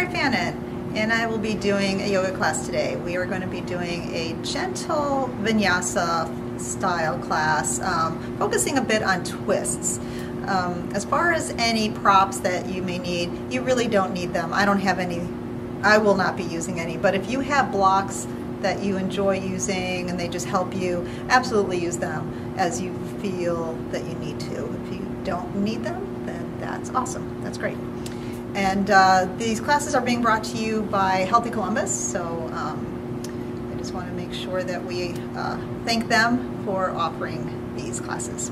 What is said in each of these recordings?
Lori Fannin, and I will be doing a yoga class today. We are going to be doing a gentle Vinyasa style class, focusing a bit on twists. As far as any props that you may need, you really don't need them. I don't have any, I will not be using any, but if you have blocks that you enjoy using and they just help you, absolutely use them as you feel that you need to. If you don't need them, then that's awesome, that's great. And these classes are being brought to you by Healthy Columbus, so I just want to make sure that we thank them for offering these classes.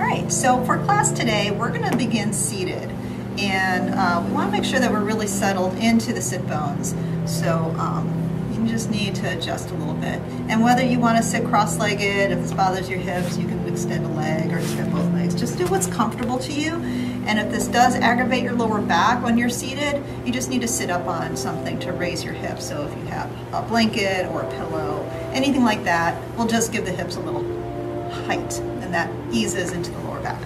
Alright, so for class today, we're going to begin seated, and we want to make sure that we're really settled into the sit bones. So you just need to adjust a little bit. And whether you want to sit cross-legged, if this bothers your hips, you can extend a leg or extend both legs. Just do what's comfortable to you. And if this does aggravate your lower back when you're seated, you just need to sit up on something to raise your hips. So if you have a blanket or a pillow, anything like that, will just give the hips a little height, and that eases into the lower back.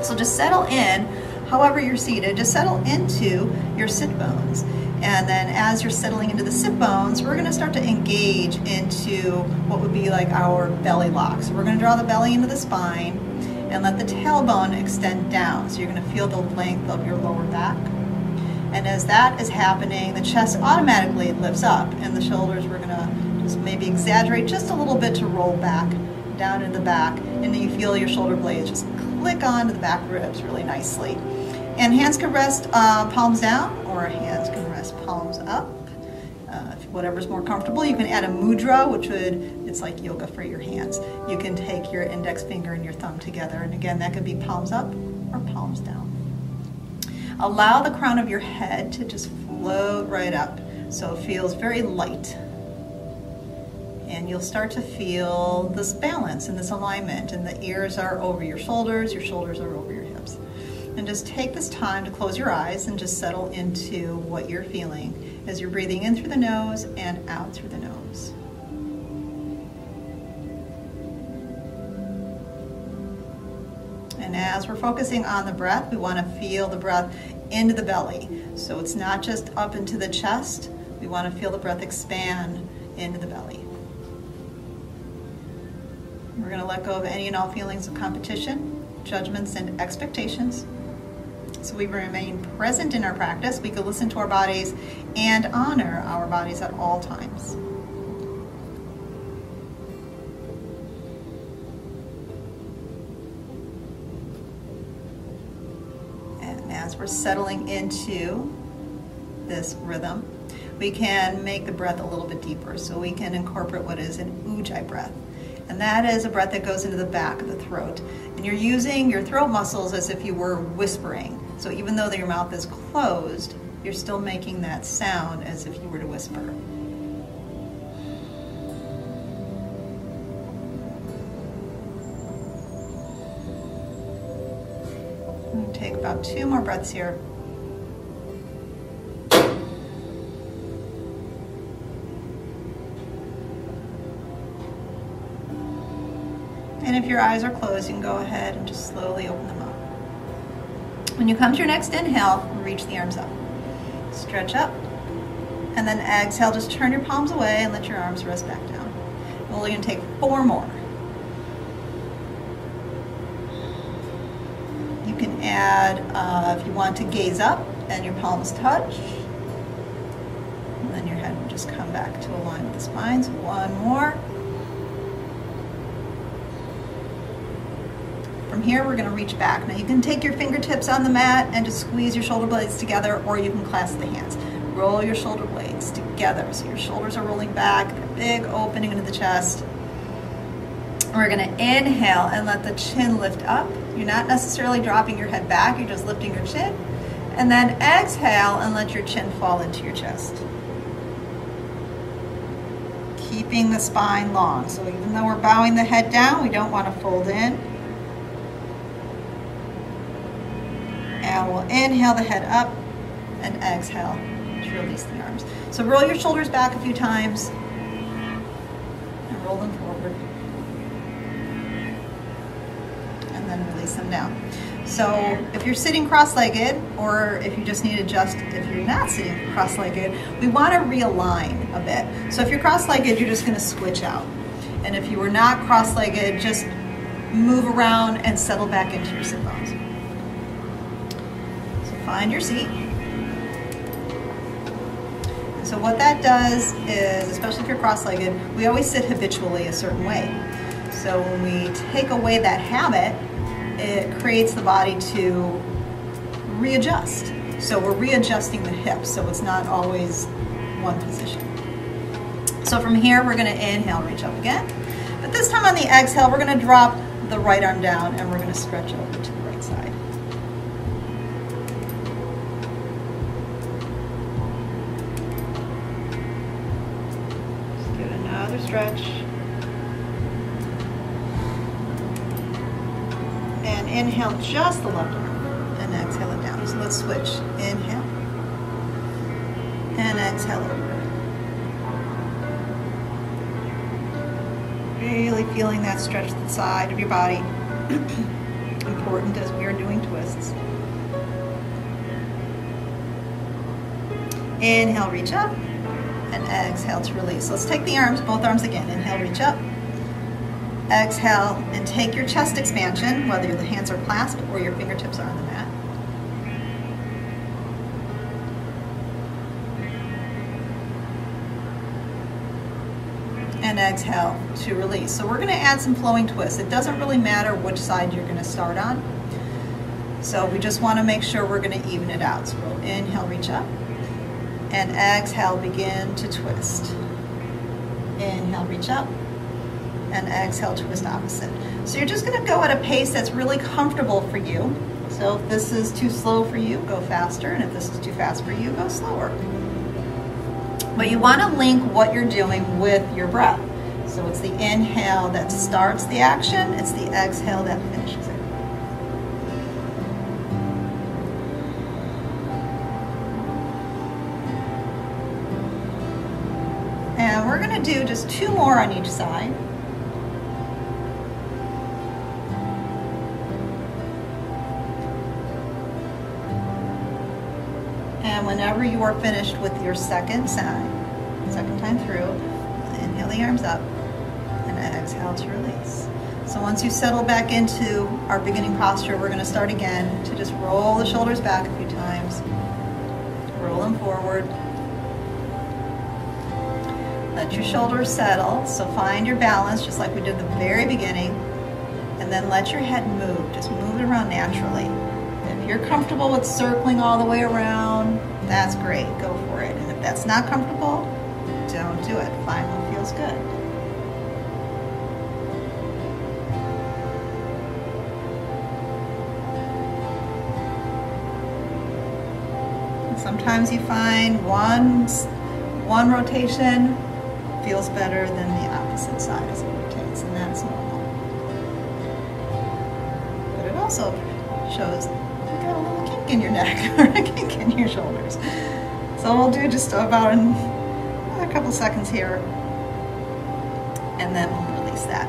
So just settle in, however you're seated, just settle into your sit bones. And then as you're settling into the sit bones, we're going to start to engage into what would be like our belly lock. So we're going to draw the belly into the spine and let the tailbone extend down. So you're going to feel the length of your lower back. And as that is happening, the chest automatically lifts up, and the shoulders, we're going to just maybe exaggerate just a little bit to roll back down into the back, and then you feel your shoulder blades just click onto the back ribs really nicely. And hands can rest palms down, or hands can rest palms up. Whatever's more comfortable. You can add a mudra, which it's like yoga for your hands. You can take your index finger and your thumb together, and again, that could be palms up or palms down. Allow the crown of your head to just float right up, so it feels very light. And you'll start to feel this balance and this alignment, and the ears are over your shoulders are over your hips. And just take this time to close your eyes and just settle into what you're feeling as you're breathing in through the nose and out through the nose. And as we're focusing on the breath, we want to feel the breath into the belly. So it's not just up into the chest, we want to feel the breath expand into the belly. We're going to let go of any and all feelings of competition, judgments, and expectations. So we remain present in our practice. We can listen to our bodies and honor our bodies at all times. And as we're settling into this rhythm, we can make the breath a little bit deeper. So we can incorporate what is an Ujjay breath. And that is a breath that goes into the back of the throat. And you're using your throat muscles as if you were whispering. So even though your mouth is closed, you're still making that sound as if you were to whisper. And take about 2 more breaths here. And if your eyes are closed, you can go ahead and just slowly open them up. When you come to your next inhale, reach the arms up. Stretch up. And then exhale, just turn your palms away and let your arms rest back down. We're going to take 4 more. You can add, if you want to gaze up and your palms touch. And then your head will just come back to align with the spine. So 1 more. From here, we're going to reach back. Now you can take your fingertips on the mat and just squeeze your shoulder blades together, or you can clasp the hands. Roll your shoulder blades together so your shoulders are rolling back, a big opening into the chest. We're going to inhale and let the chin lift up. You're not necessarily dropping your head back, you're just lifting your chin. And then exhale and let your chin fall into your chest. Keeping the spine long. So even though we're bowing the head down, we don't want to fold in. And we'll inhale the head up and exhale to release the arms. So roll your shoulders back a few times and roll them forward. and down. So if you're sitting cross-legged, or if you just need to adjust, if you're not sitting cross-legged, we want to realign a bit. So if you're cross-legged, you're just going to switch out. And if you were not cross-legged, just move around and settle back into your sit bones. So find your seat. So what that does is, especially if you're cross-legged, we always sit habitually a certain way. So when we take away that habit, it creates the body to readjust. So we're readjusting the hips, so it's not always one position. So from here, we're gonna inhale, reach up again. But this time on the exhale, we're gonna drop the right arm down and we're gonna stretch over to the right side. Just give it another stretch. And inhale just the left arm and exhale it down. So let's switch. Inhale and exhale over. Really feeling that stretch to the side of your body. Important as we are doing twists. Inhale, reach up, and exhale to release. Let's take the arms, both arms again. Inhale, reach up. Exhale, and take your chest expansion, whether the hands are clasped or your fingertips are on the mat. And exhale to release. So we're going to add some flowing twists. It doesn't really matter which side you're going to start on. So we just want to make sure we're going to even it out. So we'll inhale, reach up, and exhale, begin to twist. Inhale, reach up, and exhale, twist opposite. So you're just going to go at a pace that's really comfortable for you. So if this is too slow for you, go faster, and if this is too fast for you, go slower. But you want to link what you're doing with your breath. So it's the inhale that starts the action, it's the exhale that finishes it. And we're going to do just 2 more on each side. And whenever you are finished with your second time through, inhale the arms up and exhale to release. So once you settle back into our beginning posture, we're going to start again to just roll the shoulders back a few times, roll them forward. Let your shoulders settle, so find your balance just like we did at the very beginning, and then let your head move, just move it around naturally. If you're comfortable with circling all the way around, that's great, go for it. And if that's not comfortable, don't do it. Find what feels good. And sometimes you find one rotation feels better than the opposite side as it rotates, and that's normal. But it also shows you got a little kink in your neck or a kink in your shoulders. So we'll do just about a couple seconds here, and then we'll release that.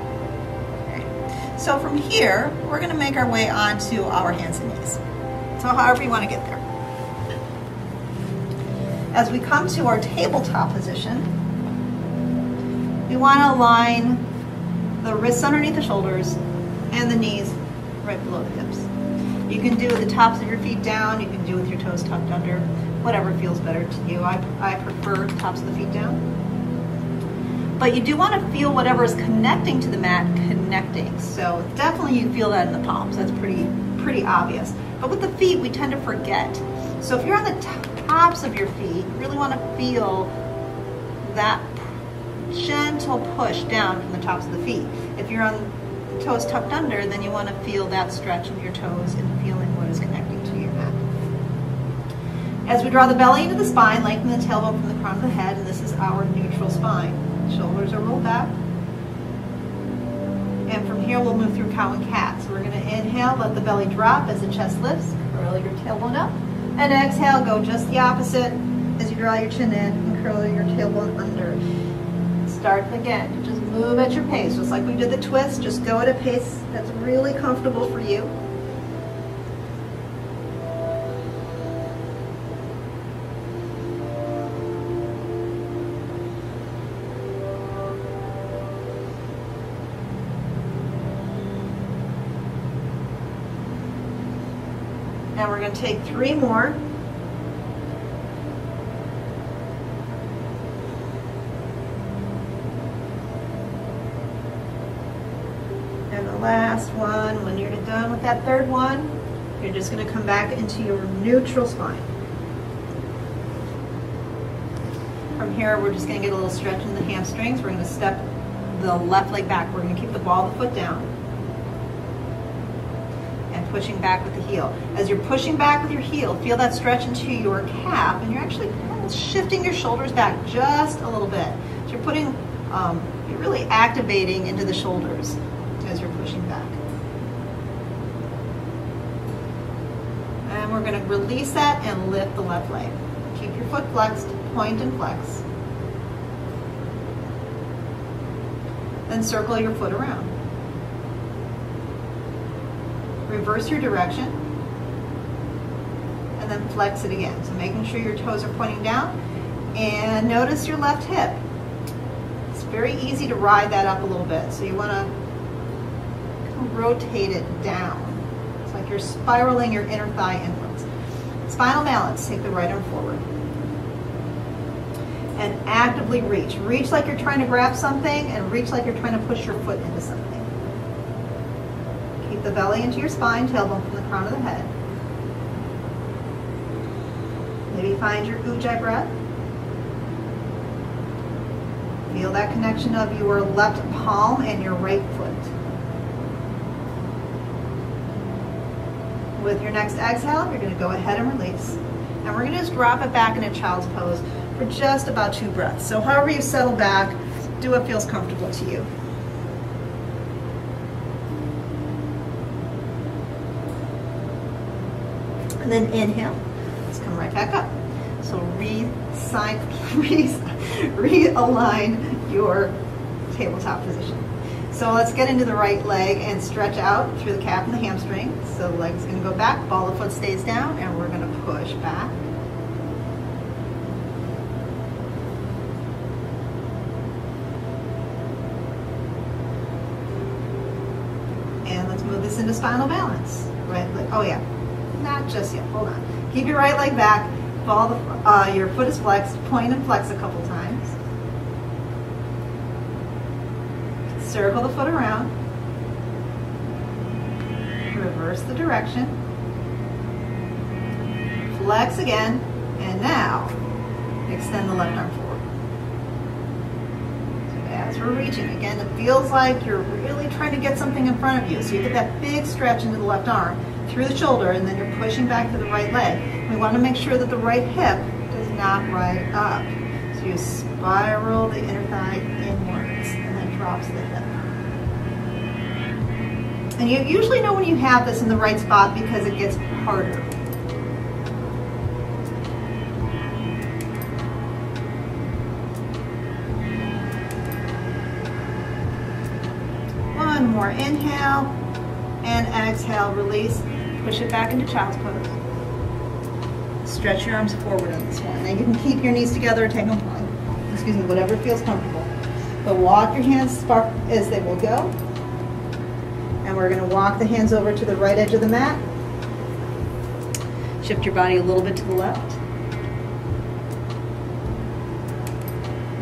Okay. So from here, we're going to make our way onto our hands and knees. So however you want to get there. As we come to our tabletop position, we want to align the wrists underneath the shoulders and the knees right below the hips. You can do the tops of your feet down, you can do with your toes tucked under, whatever feels better to you. I prefer tops of the feet down. But you do want to feel whatever is connecting to the mat connecting. So definitely you feel that in the palms, that's pretty obvious. But with the feet, we tend to forget. So if you're on the tops of your feet, you really want to feel that gentle push down from the tops of the feet. If you're on the toes tucked under, then you want to feel that stretch of your toes and feeling what is connecting to your mat. As we draw the belly into the spine, lengthen the tailbone from the crown of the head, and this is our neutral spine. Shoulders are rolled back. And from here, we'll move through cow and cat. So we're going to inhale, let the belly drop as the chest lifts, curl your tailbone up. And exhale, go just the opposite as you draw your chin in and curl your tailbone under. Start again. Just move at your pace. Just like we did the twist, just go at a pace that's really comfortable for you. And we're going to take 3 more. And the last one, when you're done with that third one, you're just going to come back into your neutral spine. From here, we're just going to get a little stretch in the hamstrings. We're going to step the left leg back. We're going to keep the ball of the foot down. And pushing back with the heel. As you're pushing back with your heel, feel that stretch into your calf, and you're actually shifting your shoulders back just a little bit. So you're putting, you're really activating into the shoulders as you're pushing back. And we're going to release that and lift the left leg. Keep your foot flexed, point and flex. Then circle your foot around. Reverse your direction. And then flex it again. So making sure your toes are pointing down. And notice your left hip. It's very easy to ride that up a little bit. So you want to rotate it down. It's like you're spiraling your inner thigh inwards. Spinal balance. Take the right arm forward. And actively reach. Reach like you're trying to grab something, and reach like you're trying to push your foot into something. Keep the belly into your spine, tailbone from the crown of the head. Maybe find your Ujjay Breath. Feel that connection of your left palm and your right foot. With your next exhale, you're going to go ahead and release. And we're going to just drop it back into child's pose for just about 2 breaths. So however you settle back, do what feels comfortable to you. And then inhale. Let's come right back up. So realign your tabletop position. So let's get into the right leg and stretch out through the calf and the hamstring. So the leg's going to go back, ball of the foot stays down, and we're going to push back. And let's move this into spinal balance. Right leg, oh yeah, not just yet, hold on. Keep your right leg back, ball the, your foot is flexed, point and flex a couple times. Circle the foot around. Reverse the direction. Flex again. And now, extend the left arm forward. So as we're reaching, again, it feels like you're really trying to get something in front of you. So you get that big stretch into the left arm through the shoulder, and then you're pushing back to the right leg. We want to make sure that the right hip does not ride up. So you spiral the inner thigh inwards, and then drops the hip. And you usually know when you have this in the right spot because it gets harder. One more inhale and exhale, release. Push it back into child's pose. Stretch your arms forward on this one. And you can keep your knees together or take them, excuse me, whatever feels comfortable. But walk your hands as they will go. And we're going to walk the hands over to the right edge of the mat. Shift your body a little bit to the left.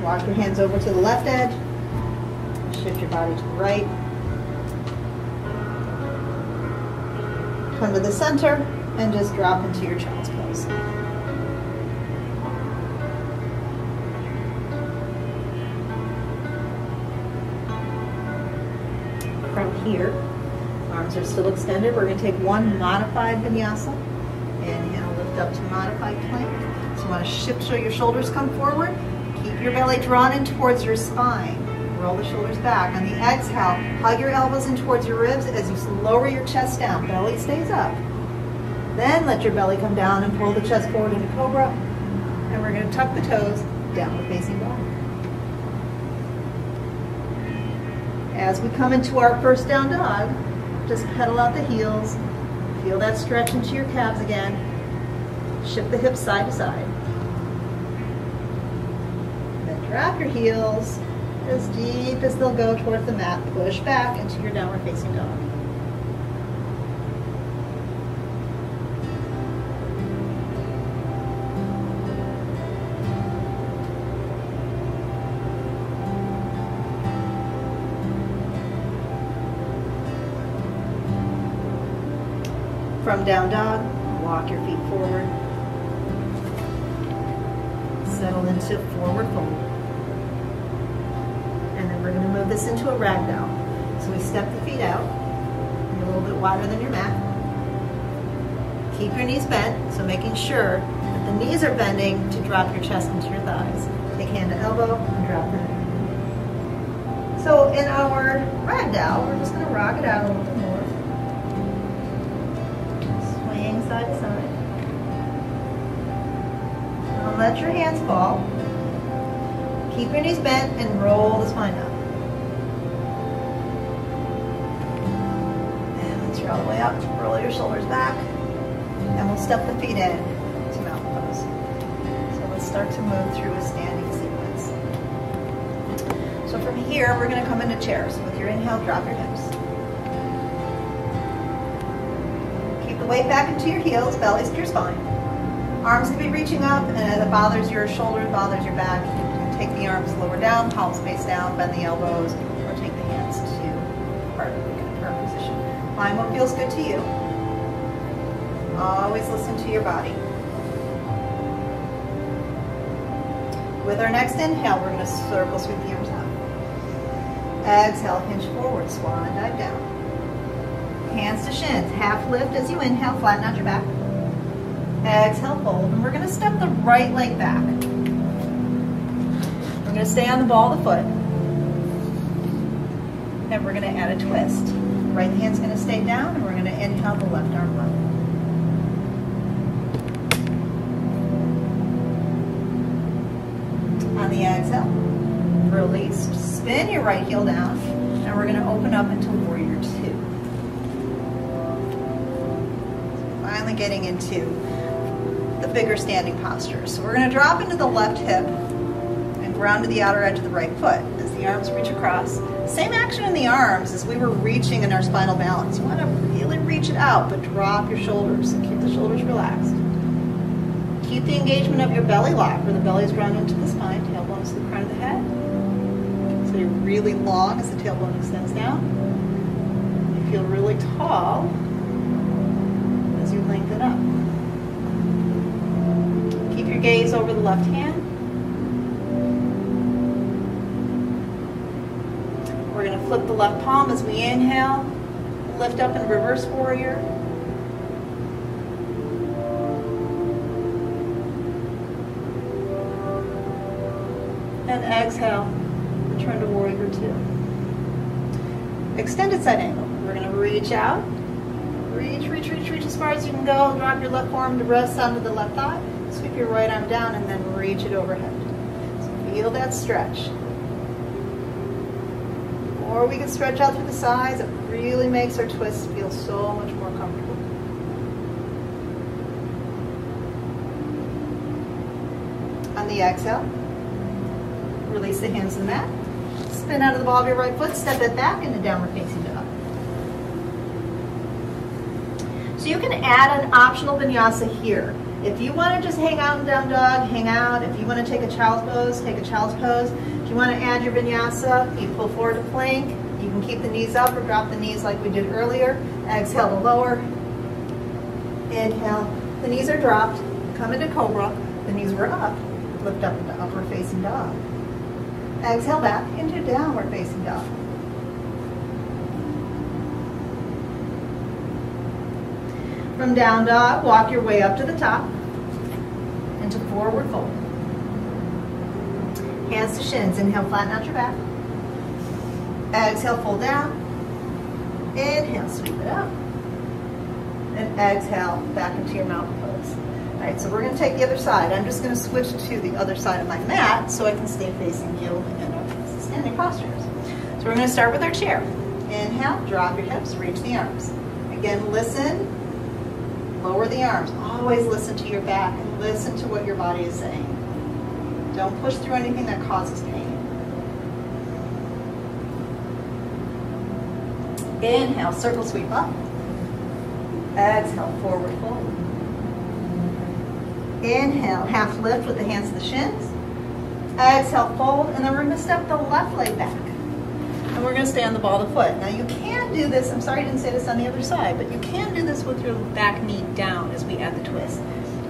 Walk your hands over to the left edge. Shift your body to the right. Come to the center and just drop into your child's pose. From here, arms are still extended. We're going to take one modified vinyasa. Inhale, lift up to modified plank. So you want to shift so your shoulders come forward. Keep your belly drawn in towards your spine. Roll the shoulders back. On the exhale, hug your elbows in towards your ribs as you lower your chest down. Belly stays up. Then let your belly come down and pull the chest forward into cobra. And we're going to tuck the toes, downward facing dog. As we come into our first down dog, just pedal out the heels. Feel that stretch into your calves again. Shift the hips side to side. Then drop your heels as deep as they'll go towards the mat. Push back into your downward facing dog. From down dog, walk your feet forward. Settle into forward fold. And then we're going to move this into a ragdoll. So we step the feet out, a little bit wider than your mat. Keep your knees bent, so making sure that the knees are bending to drop your chest into your thighs. Take hand to elbow and drop the knee. So in our ragdoll, we're just going to rock it out a little bit more. Swaying side to side. Now let your hands fall. Keep your knees bent and roll the spine up. And once you're all the way up, roll your shoulders back. And we'll step the feet in to mountain pose. So let's start to move through a standing sequence. So from here, we're going to come into chairs. So with your inhale, drop your hips. Keep the weight back into your heels, bellies to your spine. Arms can be reaching up, and as it bothers your shoulders, bothers your back, you can take the arms lower down, palms face down, bend the elbows, or take the hands to part position. Find what feels good to you. Always listen to your body. With our next inhale, we're going to circle sweep the arms up. Exhale, hinge forward, swan dive down. Hands to shins, half lift as you inhale, flatten out your back. Exhale, fold, and we're going to step the right leg back. We're going to stay on the ball of the foot. And we're going to add a twist. Right hand's going to stay down, and we're going to inhale the left arm up. On the exhale, release, spin your right heel down, and we're going to open up into warrior two. Finally getting into the bigger standing posture. So we're going to drop into the left hip and ground to the outer edge of the right foot as the arms reach across. Same action in the arms as we were reaching in our spinal balance. You want to really reach it out, but drop your shoulders and keep the shoulders relaxed. Keep the engagement of your belly lock, where the belly is ground into the spine, tailbone to the crown of the head. So you're really long as the tailbone extends down. You feel really tall as you lengthen up. Keep your gaze over the left hand. We're going to flip the left palm as we inhale, lift up in reverse warrior. And exhale, return to warrior two. Extended side angle. We're going to reach out. Reach as far as you can go. Drop your left arm to rest onto the left thigh. Sweep your right arm down and then reach it overhead. So feel that stretch. The more we can stretch out through the sides, it really makes our twists feel so much more comfortable. On the exhale, release the hands to the mat. Spin out of the ball of your right foot, step it back into downward facing dog. So you can add an optional vinyasa here. If you want to just hang out in down dog, hang out. If you want to take a child's pose, take a child's pose. If you want to add your vinyasa, you pull forward to plank. You can keep the knees up or drop the knees like we did earlier. Exhale to lower. Inhale. The knees are dropped. Come into cobra. The knees were up. Lift up into upward facing dog. Exhale back into downward facing dog. From down dog, walk your way up to the top into forward fold. Hands to shins. Inhale, flatten out your back. Exhale, fold down. Inhale, sweep it up. And exhale, back into your mountain pose. All right, so we're going to take the other side. I'm just going to switch to the other side of my mat so I can stay facing you in our standing postures. So we're going to start with our chair. Inhale, drop your hips, reach the arms. Again, listen. Lower the arms. Always listen to your back and listen to what your body is saying. Don't push through anything that causes pain. Inhale, circle sweep up. Exhale, forward fold. Inhale, half lift with the hands to the shins. Exhale, fold, and then we're going to step the left leg back. And we're going to stay on the ball of the foot. Now you can do this, I'm sorry I didn't say this on the other side, but you can do this with your back knee down as we add the twist.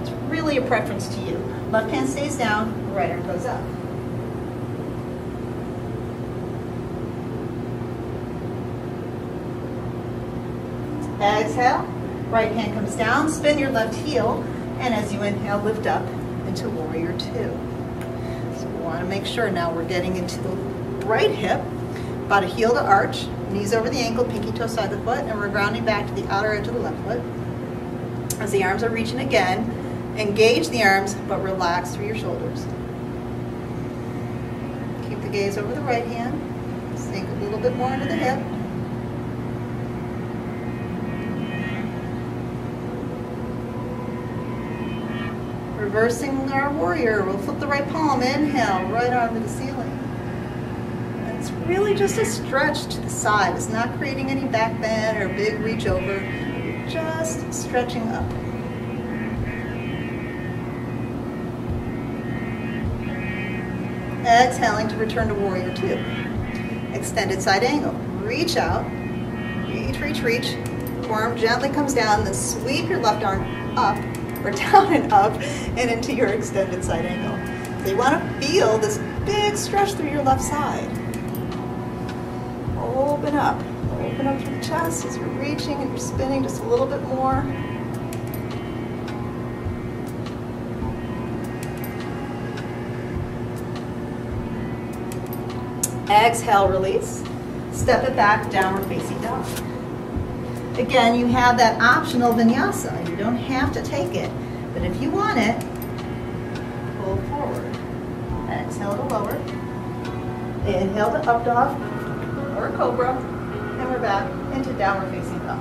It's really a preference to you. Left hand stays down, right arm goes up. Exhale, right hand comes down, spin your left heel, and as you inhale, lift up into Warrior Two. So we want to make sure now we're getting into the right hip, about a heel to arch, knees over the ankle, pinky toe side of the foot, and we're grounding back to the outer edge of the left foot. As the arms are reaching again, engage the arms, but relax through your shoulders. Keep the gaze over the right hand, sink a little bit more into the hip. Reversing our warrior, we'll flip the right palm, inhale, right arm to the ceiling. And it's really just a stretch to the side. It's not creating any back bend or big reach over, just stretching up. Exhaling to return to Warrior Two. Extended side angle, reach out, reach, reach, reach. Forearm gently comes down, then sweep your left arm up, or down and up, and into your extended side angle. So you want to feel this big stretch through your left side. Open up through the chest as you're reaching and you're spinning just a little bit more. Exhale, release. Step it back, downward facing dog. Again, you have that optional vinyasa. You don't have to take it, but if you want it, pull forward. Exhale to lower. Inhale to up dog or cobra, and we're back into downward facing dog.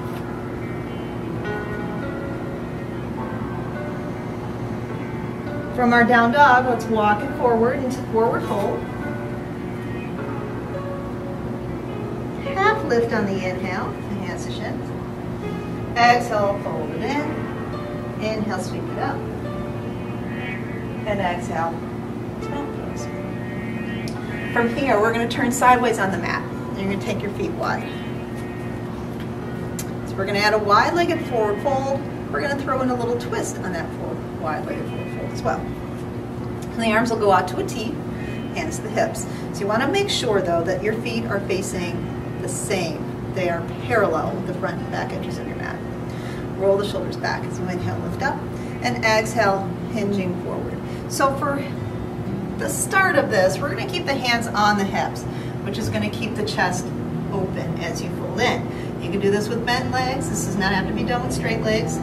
From our down dog, let's walk it forward into forward fold. Half lift on the inhale, hands to shins. Exhale, fold it in. Inhale, sweep it up. And exhale, down pose. From here, we're going to turn sideways on the mat. And you're going to take your feet wide. So we're going to add a wide-legged forward fold. We're going to throw in a little twist on that wide-legged forward fold as well. And the arms will go out to a T, hands to the hips. So you want to make sure, though, that your feet are facing the same. They are parallel with the front and back edges of your mat. Roll the shoulders back as you inhale, lift up, and exhale, hinging forward. So for the start of this, we're going to keep the hands on the hips, which is going to keep the chest open as you fold in. You can do this with bent legs. This does not have to be done with straight legs.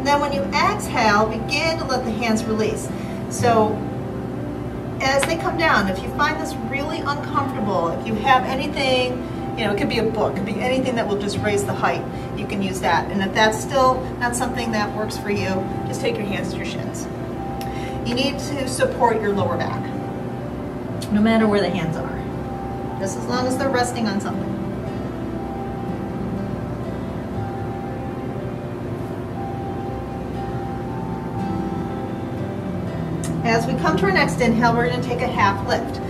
Then when you exhale, begin to let the hands release. So as they come down, if you find this really uncomfortable, if you have anything, it could be a book, it could be anything that will just raise the height, you can use that. And if that's still not something that works for you, just take your hands to your shins. You need to support your lower back, no matter where the hands are, just as long as they're resting on something. As we come to our next inhale, we're going to take a half lift.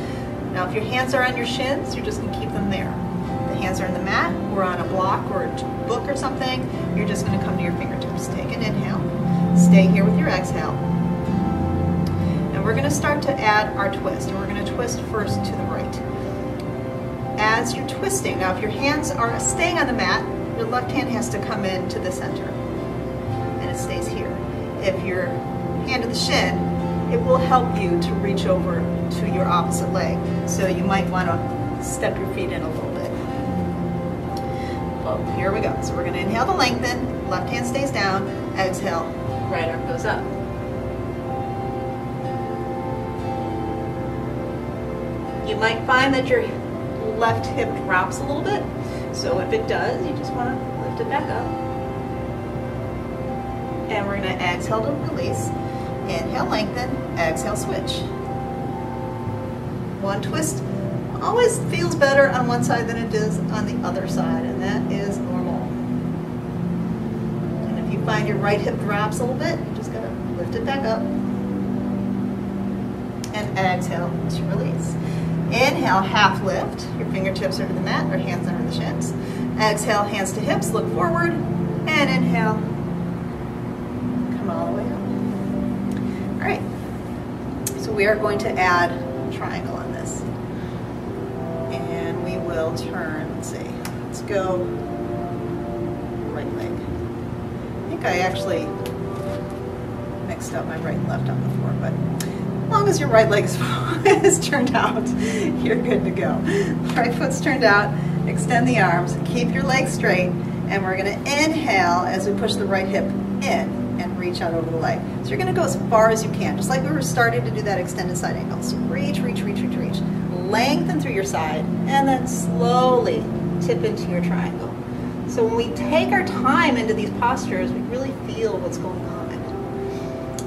Now, if your hands are on your shins, you're just going to keep them there. If the hands are on the mat, or on a block or a book or something, you're just going to come to your fingertips. Take an inhale. Stay here with your exhale. And we're going to start to add our twist. And we're going to twist first to the right. As you're twisting, now if your hands are staying on the mat, your left hand has to come in to the center. And it stays here. If your hand to the shin, it will help you to reach over to your opposite leg. So you might want to step your feet in a little bit. Well, here we go. So we're going to inhale to lengthen, left hand stays down, exhale, right arm goes up. You might find that your left hip drops a little bit. So if it does, you just want to lift it back up. And we're going to exhale to release. Inhale, lengthen, exhale, switch. One twist always feels better on one side than it does on the other side, and that is normal. And if you find your right hip drops a little bit, you just gotta lift it back up. And exhale to release. Inhale, half lift. Your fingertips are to the mat or hands under the shins. Exhale, hands to hips, look forward. And inhale, come all the way up. All right, so we are going to add triangle on this. And we will turn, let's see, let's go right leg. I think I actually mixed up my right and left on the floor, but as long as your right leg is turned out, you're good to go. Right foot's turned out, extend the arms, keep your legs straight, and we're gonna inhale as we push the right hip in and reach out over the leg. So you're gonna go as far as you can, just like we were starting to do that extended side angle. So reach, reach, reach, reach, reach. Lengthen through your side, and then slowly tip into your triangle. So when we take our time into these postures, we really feel what's going on.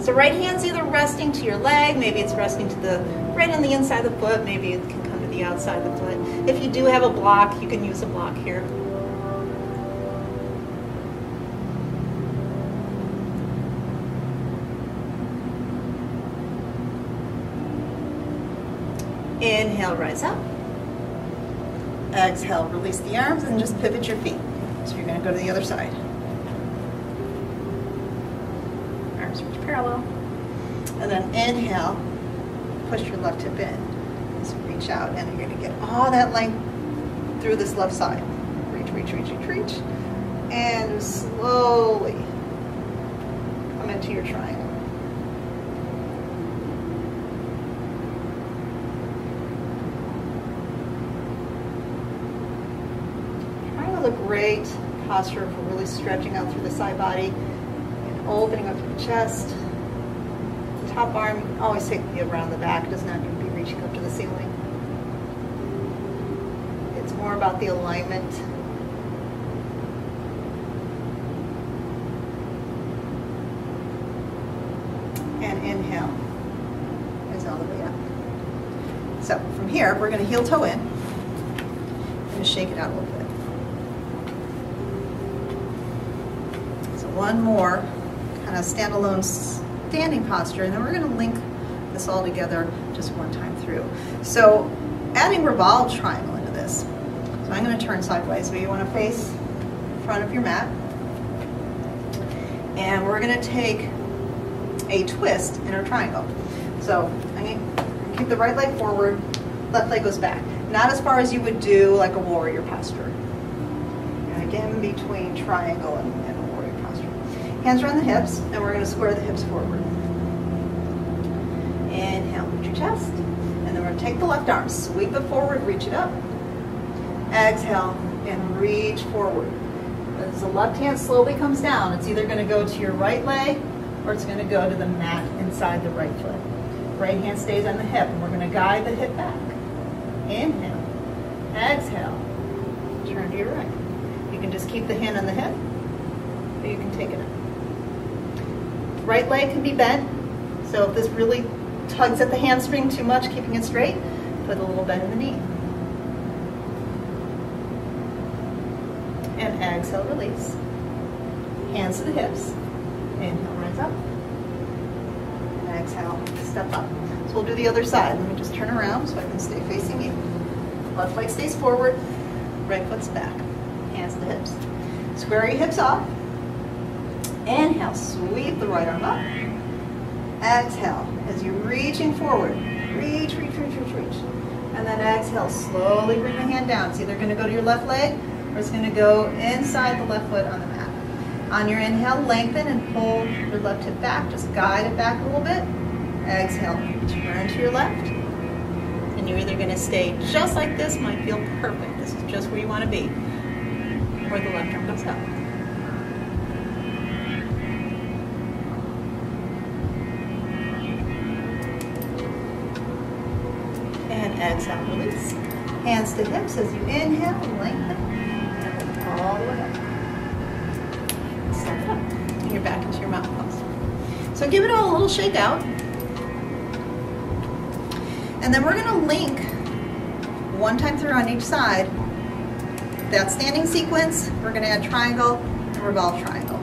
So right hand's either resting to your leg, maybe it's resting to the right on the inside of the foot, maybe it can come to the outside of the foot. If you do have a block, you can use a block here. Inhale, rise up. Exhale, release the arms and just pivot your feet. So you're going to go to the other side. Arms reach parallel. And then inhale, push your left hip in. Just reach out and you're going to get all that length through this left side. Reach, reach, reach, reach, reach. And slowly come into your triangle. A great posture for really stretching out through the side body and opening up through the chest. The top arm, always take the around the back, it does not need to be reaching up to the ceiling. It's more about the alignment. And inhale is all the way up. So from here, we're going to heel toe in. I'm going to shake it out a little bit. One more kind of standalone standing posture, and then we're going to link this all together just one time through. So adding Revolve Triangle into this. So I'm going to turn sideways, but you want to face in front of your mat. And we're going to take a twist in our triangle. So I'm going to keep the right leg forward, left leg goes back. Not as far as you would do like a warrior posture. And again, between triangle and hands around the hips, and we're going to square the hips forward. Inhale, lift your chest, and then we're going to take the left arm, sweep it forward, reach it up. Exhale, and reach forward. As the left hand slowly comes down, it's either going to go to your right leg, or it's going to go to the mat inside the right foot. Right hand stays on the hip, and we're going to guide the hip back. Inhale, exhale, turn to your right. You can just keep the hand on the hip, or you can take it up. Right leg can be bent, so if this really tugs at the hamstring too much, keeping it straight, put a little bend in the knee. And exhale, release. Hands to the hips. Inhale, rise up. And exhale, step up. So we'll do the other side. Let me just turn around so I can stay facing you. Left leg stays forward, right foot's back. Hands to the hips. Square your hips off. Inhale, sweep the right arm up. Exhale, as you're reaching forward, reach, reach, reach, reach, reach. And then exhale, slowly bring the hand down. It's either going to go to your left leg, or it's going to go inside the left foot on the mat. On your inhale, lengthen and pull your left hip back. Just guide it back a little bit. Exhale, turn to your left. And you're either going to stay just like this, might feel perfect. This is just where you want to be. Or the left arm goes up. Exhale, release. Hands to hips as you inhale, lengthen, and all the way up. Step it up. And you're back into your mountain pose. So give it all a little shake out. And then we're going to link one time through on each side. That standing sequence, we're going to add triangle and revolve triangle.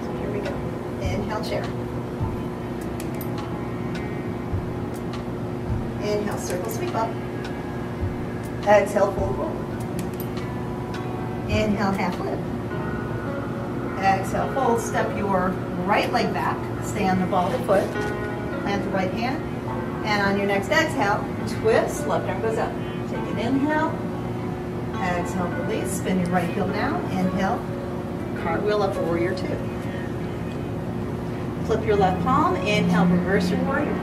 So here we go. Inhale, chair. Inhale, circle sweep up. Exhale, fold forward. Inhale, half lift. Exhale, fold. Step your right leg back. Stay on the ball of the foot. Plant the right hand. And on your next exhale, twist. Left arm goes up. Take an inhale. Exhale, release. Spin your right heel down. Inhale. Cartwheel up, warrior two. Flip your left palm. Inhale, reverse your warrior.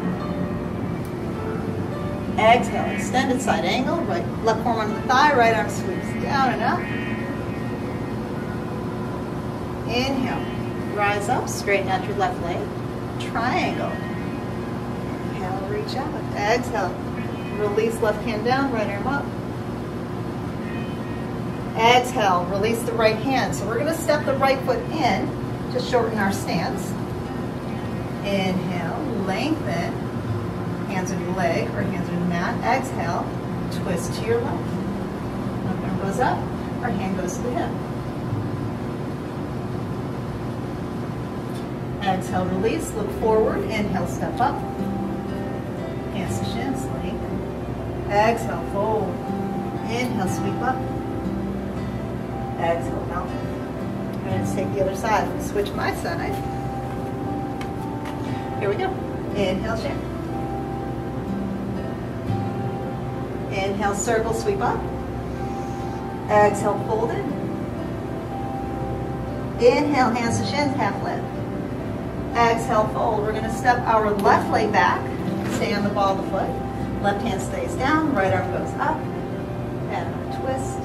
Exhale, extended side angle. Right, left forearm under the thigh. Right arm sweeps down and up. Inhale, rise up, straighten out your left leg, triangle. Inhale, reach out. Exhale, release left hand down, right arm up. Exhale, release the right hand. So we're going to step the right foot in to shorten our stance. Inhale, lengthen, hands on your leg or hands on your mat. Exhale, twist to your left. Left arm goes up, our hand goes to the hip. Exhale, release, look forward. Inhale, step up. Hands to shins, lengthen. Exhale, fold. Inhale, sweep up. Exhale, mountain. And let's take the other side. We'll switch my side. Here we go. Inhale, shift. Inhale, circle, sweep up. Exhale, fold it. Inhale, hands to shins, half lift. Exhale, fold. We're going to step our left leg back. Stay on the ball of the foot. Left hand stays down. Right arm goes up. And a twist.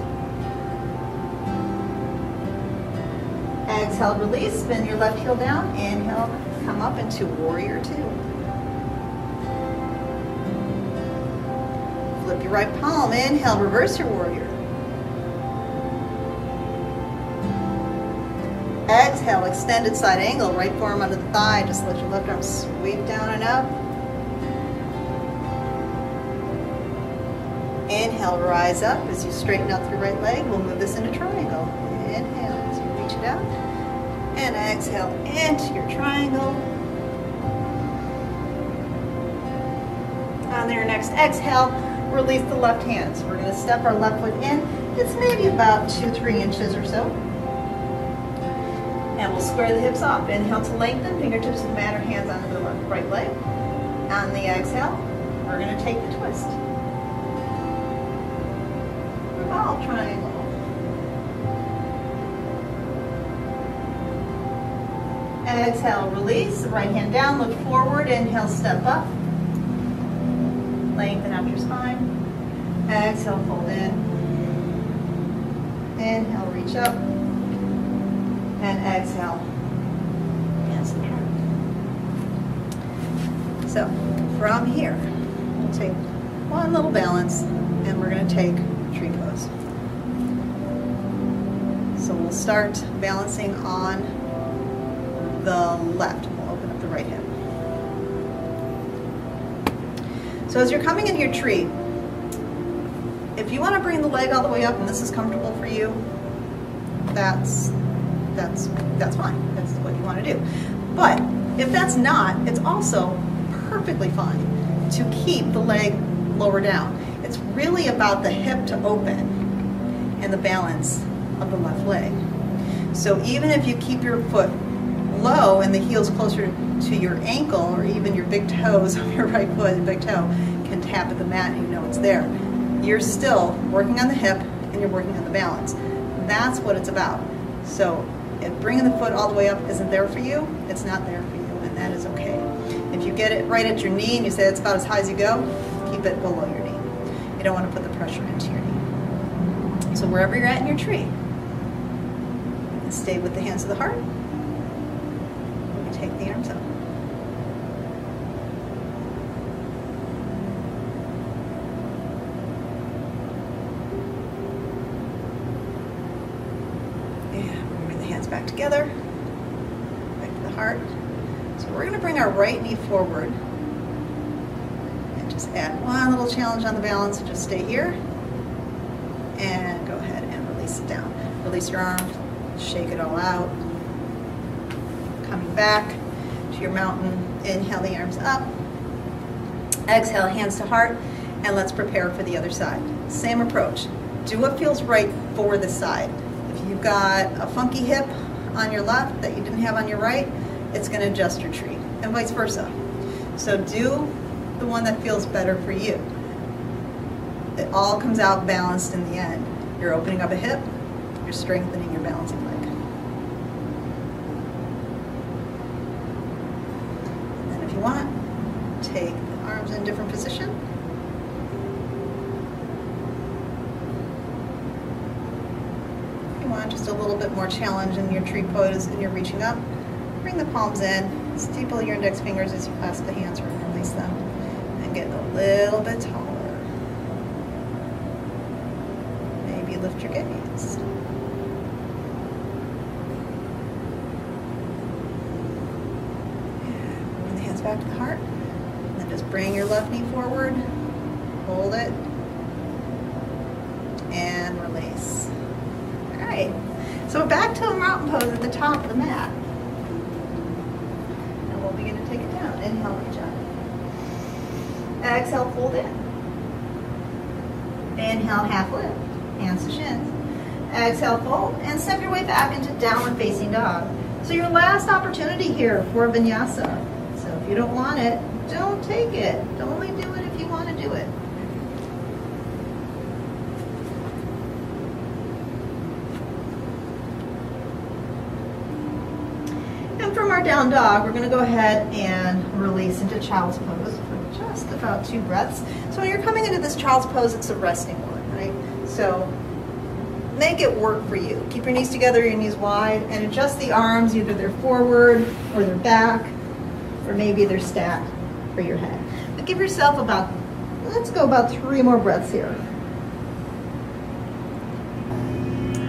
Exhale, release. Spin your left heel down. Inhale, come up into warrior two. Flip your right palm. Inhale, reverse your warrior. Exhale, extended side angle, right forearm under the thigh. Just let your left arm sweep down and up. Inhale, rise up as you straighten out your right leg. We'll move this into triangle. Inhale as you reach it out. And exhale into your triangle. On your next exhale, release the left hand. So we're going to step our left foot in. It's maybe about 2-3 inches or so. And we'll square the hips off. Inhale to lengthen, fingertips to the mat or hands onto the right leg. On the exhale, we're going to take the twist. Revolve triangle. Exhale, release. Right hand down, look forward. Inhale, step up. Lengthen out your spine. Exhale, fold in. Inhale, reach up. And exhale, hands to the heart. So from here, we'll take one little balance and we're going to take tree pose. So we'll start balancing on the left. We'll open up the right hip. So as you're coming into your tree, if you want to bring the leg all the way up and this is comfortable for you, that's fine. That's what you want to do. But if that's not, it's also perfectly fine to keep the leg lower down. It's really about the hip to open and the balance of the left leg. So even if you keep your foot low and the heel's closer to your ankle or even your big toes of your right foot, your big toe can tap at the mat and you know it's there, you're still working on the hip and you're working on the balance. That's what it's about. So if bringing the foot all the way up isn't there for you, it's not there for you, and that is okay. If you get it right at your knee and you say it's about as high as you go, keep it below your knee. You don't want to put the pressure into your knee. So wherever you're at in your tree, stay with the hands of the heart. We take the arms up. Back together, back to the heart. So we're going to bring our right knee forward and just add one little challenge on the balance. So just stay here and go ahead and release it down. Release your arms, shake it all out. Coming back to your mountain, inhale the arms up. Exhale, hands to heart, and let's prepare for the other side. Same approach. Do what feels right for the side. If you've got a funky hip on your left that you didn't have on your right, it's going to adjust your tree, and vice versa. So do the one that feels better for you. It all comes out balanced in the end. You're opening up a hip, you're strengthening your balancing leg. And then if you want, take the arms in a different position. If you want just a little bit more challenge in your tree pose and you're reaching up, bring the palms in, steeple your index fingers as you clasp the hands or release them, and get a little bit taller. Maybe lift your gaze. Bring the hands back to the heart, and then just bring your left knee forward, hold it, and release. All right, so we're back to a mountain pose at the top of the mat. Begin to take it down. Inhale, reach up. Exhale, fold in. Inhale, half lift. Hands to shins. Exhale, fold, and step your way back into downward facing dog. So your last opportunity here for Vinyasa. So if you don't want it, don't take it. Only do it if you want to do it. From our down dog, we're going to go ahead and release into child's pose for just about 2 breaths. So when you're coming into this child's pose, it's a resting one, right? So make it work for you. Keep your knees together, your knees wide, and adjust the arms. Either they're forward or they're back, or maybe they're stacked for your head. But give yourself about, let's go about 3 more breaths here.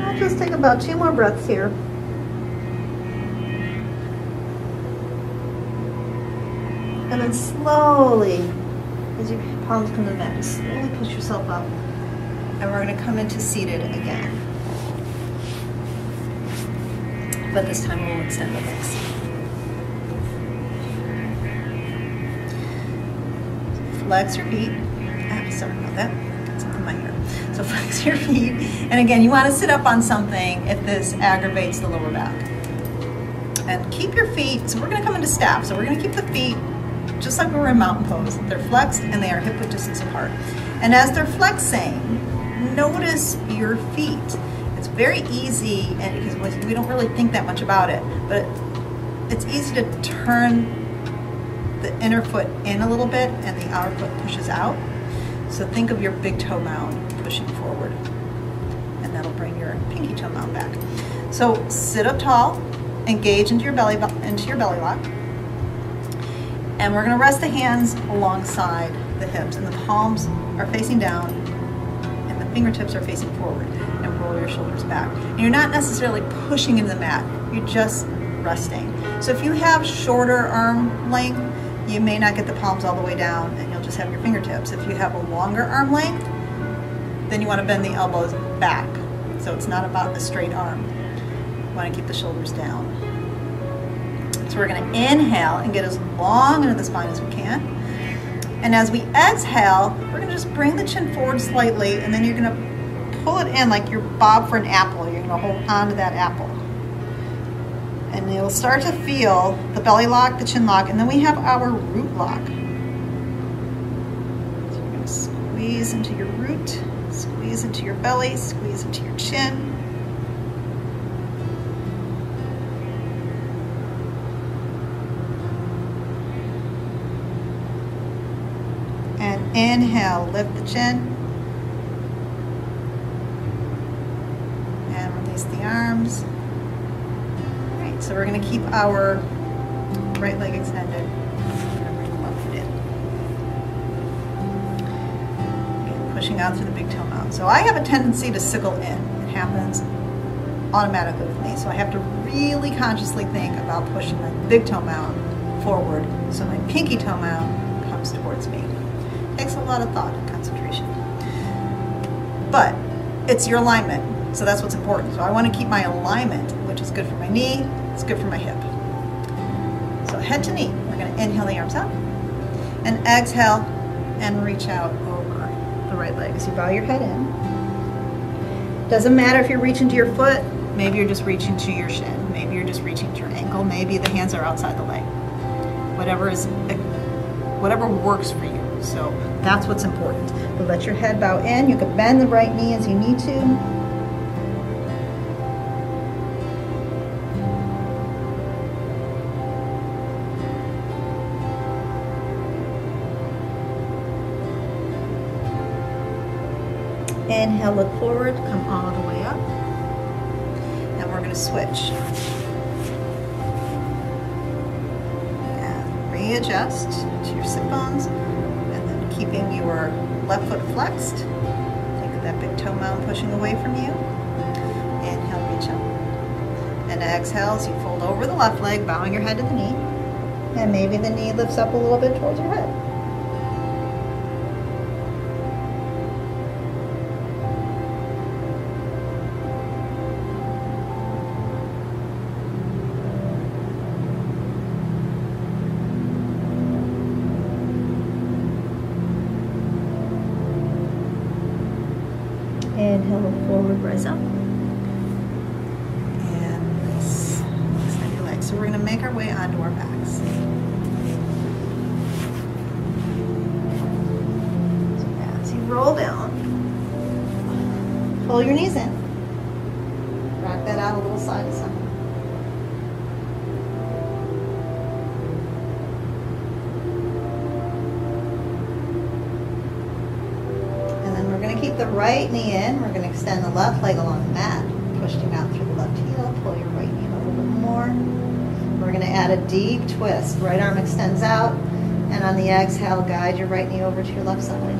I'll just take about 2 more breaths here. And then slowly, as your palms come to the mat, just slowly push yourself up. And we're going to come into seated again. But this time we'll extend the legs. Flex your feet. Sorry about that. Got something in my hair. So flex your feet. And again, you want to sit up on something if this aggravates the lower back. And keep your feet, so we're going to come into staff. So we're going to keep the feet just like we were in mountain pose. They're flexed and they are hip width distance apart. And as they're flexing, notice your feet. It's very easy, and because we don't really think that much about it, but it's easy to turn the inner foot in a little bit and the outer foot pushes out. So think of your big toe mound pushing forward, and that'll bring your pinky toe mound back. So sit up tall, engage into your belly lock. And we're going to rest the hands alongside the hips, and the palms are facing down and the fingertips are facing forward, and roll your shoulders back. And you're not necessarily pushing into the mat, you're just resting. So if you have shorter arm length, you may not get the palms all the way down and you'll just have your fingertips. If you have a longer arm length, then you want to bend the elbows back. So it's not about a straight arm. You want to keep the shoulders down. So we're going to inhale and get as long into the spine as we can. And as we exhale, we're going to just bring the chin forward slightly, and then you're going to pull it in like you're bob for an apple. You're going to hold on to that apple. And you'll start to feel the belly lock, the chin lock, and then we have our root lock. So you're going to squeeze into your root, squeeze into your belly, squeeze into your chin. And inhale, lift the chin. And release the arms. All right, so we're going to keep our right leg extended. We're going to bring the left foot in. Again, pushing out through the big toe mound. So I have a tendency to sickle in. It happens automatically with me. So I have to really consciously think about pushing my big toe mound forward so my pinky toe mound comes towards me. Takes a lot of thought and concentration. But it's your alignment, so that's what's important. So I want to keep my alignment, which is good for my knee, it's good for my hip. So head to knee, we're going to inhale the arms up, and exhale, and reach out over the right leg as you bow your head in. Doesn't matter if you're reaching to your foot, maybe you're just reaching to your shin, maybe you're just reaching to your ankle, maybe the hands are outside the leg. Whatever works for you. So that's what's important. But let your head bow in. You can bend the right knee as you need to. Inhale, look forward, come all the way up. And we're going to switch. And readjust to your sit bones. And then keeping your left foot flexed. Think of that big toe mound pushing away from you. Inhale, reach up. And exhale as you fold over the left leg, bowing your head to the knee. And maybe the knee lifts up a little bit towards your head. Inhale, look forward, rise up. And extend your legs. So we're going to make our way onto our backs. So as you roll down, pull your knees in. Rock that out a little side to side. Keep the right knee in. We're going to extend the left leg along the mat, pushing out through the left heel. Pull your right knee in a little bit more. We're going to add a deep twist. Right arm extends out, and on the exhale, guide your right knee over to your left side.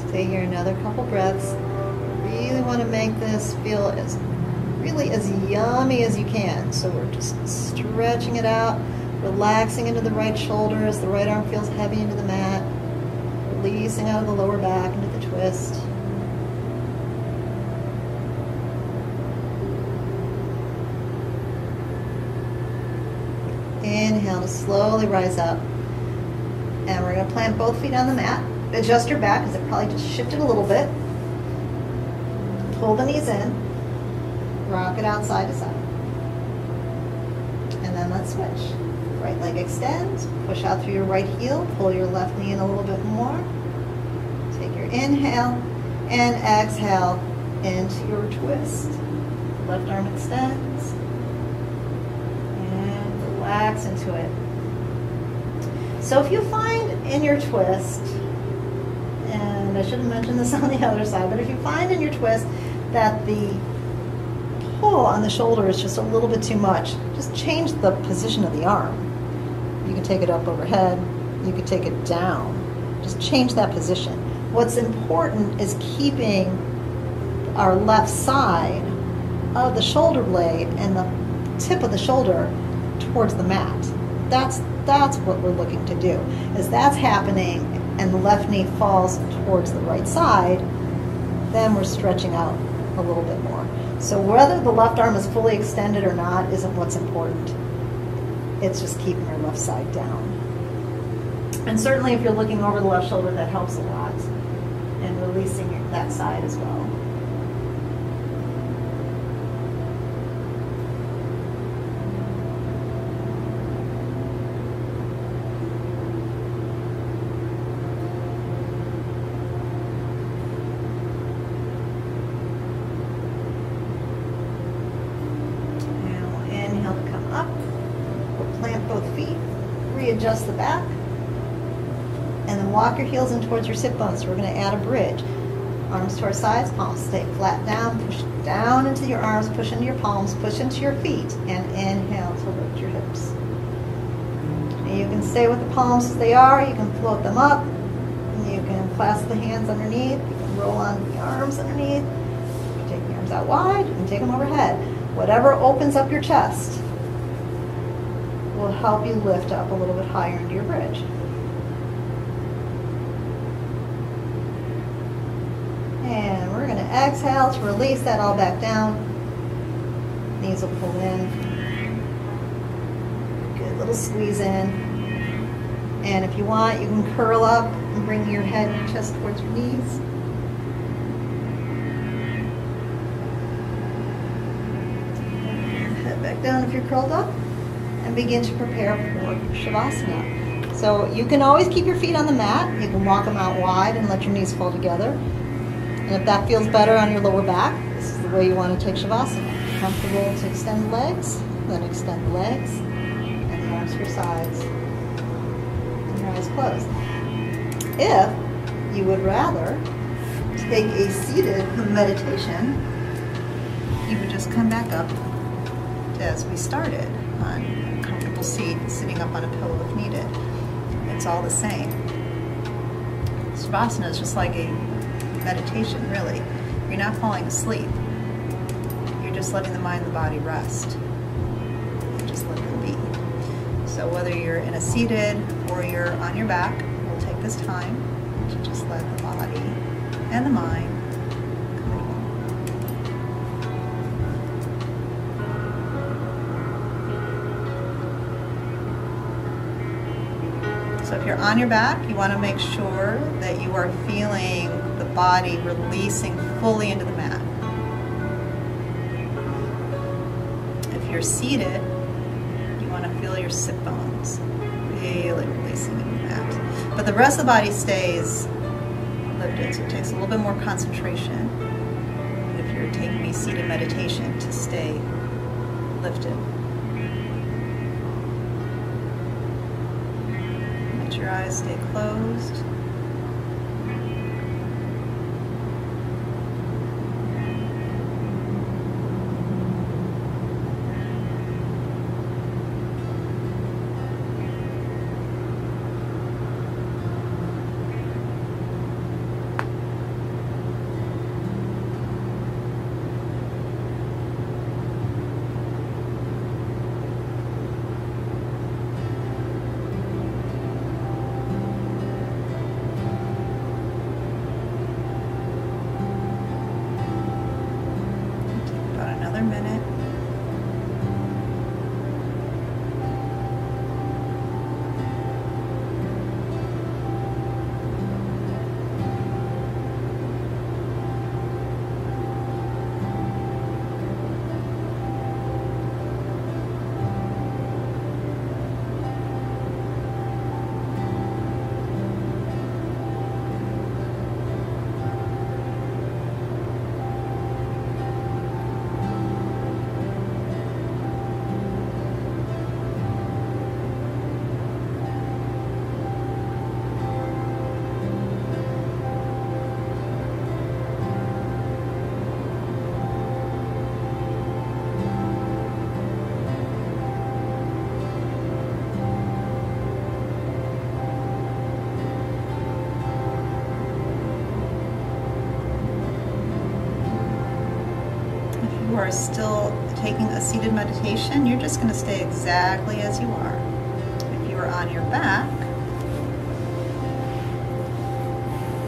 Stay here another couple breaths. Really want to make this feel as yummy as you can. So we're just stretching it out, relaxing into the right shoulder as the right arm feels heavy into the mat, releasing out of the lower back into the twist. Inhale to slowly rise up. And we're going to plant both feet on the mat. Adjust your back because it probably just shifted a little bit. Pull the knees in. Rock it out side to side. And then let's switch. Right leg extends. Push out through your right heel. Pull your left knee in a little bit more. Take your inhale and exhale into your twist. Left arm extends. And relax into it. So if you find in your twist, and I should have mentioned this on the other side, but if you find in your twist that the pull on the shoulder is just a little bit too much, just change the position of the arm. You can take it up overhead, you can take it down. Just change that position. What's important is keeping our left side of the shoulder blade and the tip of the shoulder towards the mat. That's what we're looking to do. As that's happening and the left knee falls towards the right side, then we're stretching out a little bit more. So whether the left arm is fully extended or not isn't what's important. It's just keeping our left side down. And certainly if you're looking over the left shoulder, that helps a lot. And releasing that side as well. Adjust the back, and then walk your heels in towards your sit bones. So we're going to add a bridge. Arms to our sides, palms stay flat down, push down into your arms, push into your palms, push into your feet, and inhale to lift your hips. And you can stay with the palms as they are, you can float them up, and you can clasp the hands underneath, you can roll on the arms underneath, take your arms out wide and take them overhead. Whatever opens up your chest will help you lift up a little bit higher into your bridge. And we're going to exhale to release that all back down. Knees will pull in. Good little squeeze in. And if you want, you can curl up and bring your head and your chest towards your knees. Head back down if you're curled up. And begin to prepare for Shavasana. So you can always keep your feet on the mat. You can walk them out wide and let your knees fall together. And if that feels better on your lower back, this is the way you want to take Shavasana. Comfortable to extend the legs, then extend the legs, and the arms to your sides. And your eyes closed. If you would rather take a seated meditation, you would just come back up as we started on a comfortable seat, sitting up on a pillow if needed. It's all the same. Savasana is just like a meditation, really. You're not falling asleep. You're just letting the mind and the body rest. Just let them be. So whether you're in a seated or you're on your back, we'll take this time to just let the body and the mind come and go. So if you're on your back, you want to make sure that you are feeling the body releasing fully into the mat. If you're seated, you want to feel your sit bones really releasing into the mat. But the rest of the body stays lifted, so it takes a little bit more concentration if you're taking a seated meditation to stay lifted. Let your eyes stay closed. Are still taking a seated meditation, you're just going to stay exactly as you are. If you are on your back,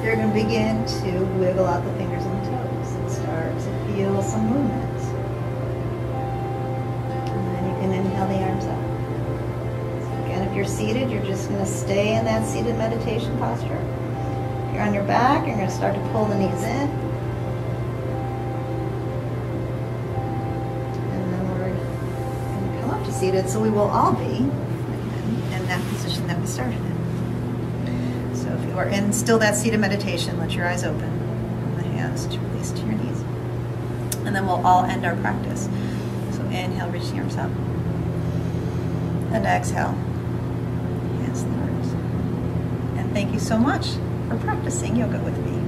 you're going to begin to wiggle out the fingers and toes and start to feel some movement. And then you can inhale the arms up. So again, if you're seated, you're just going to stay in that seated meditation posture. If you're on your back, you're going to start to pull the knees in. Seated, so we will all be in that position that we started in. So if you are in still that seated meditation, let your eyes open and the hands to release to your knees. And then we'll all end our practice. So inhale, reach the arms up. And exhale, hands to the earth. And thank you so much for practicing yoga with me.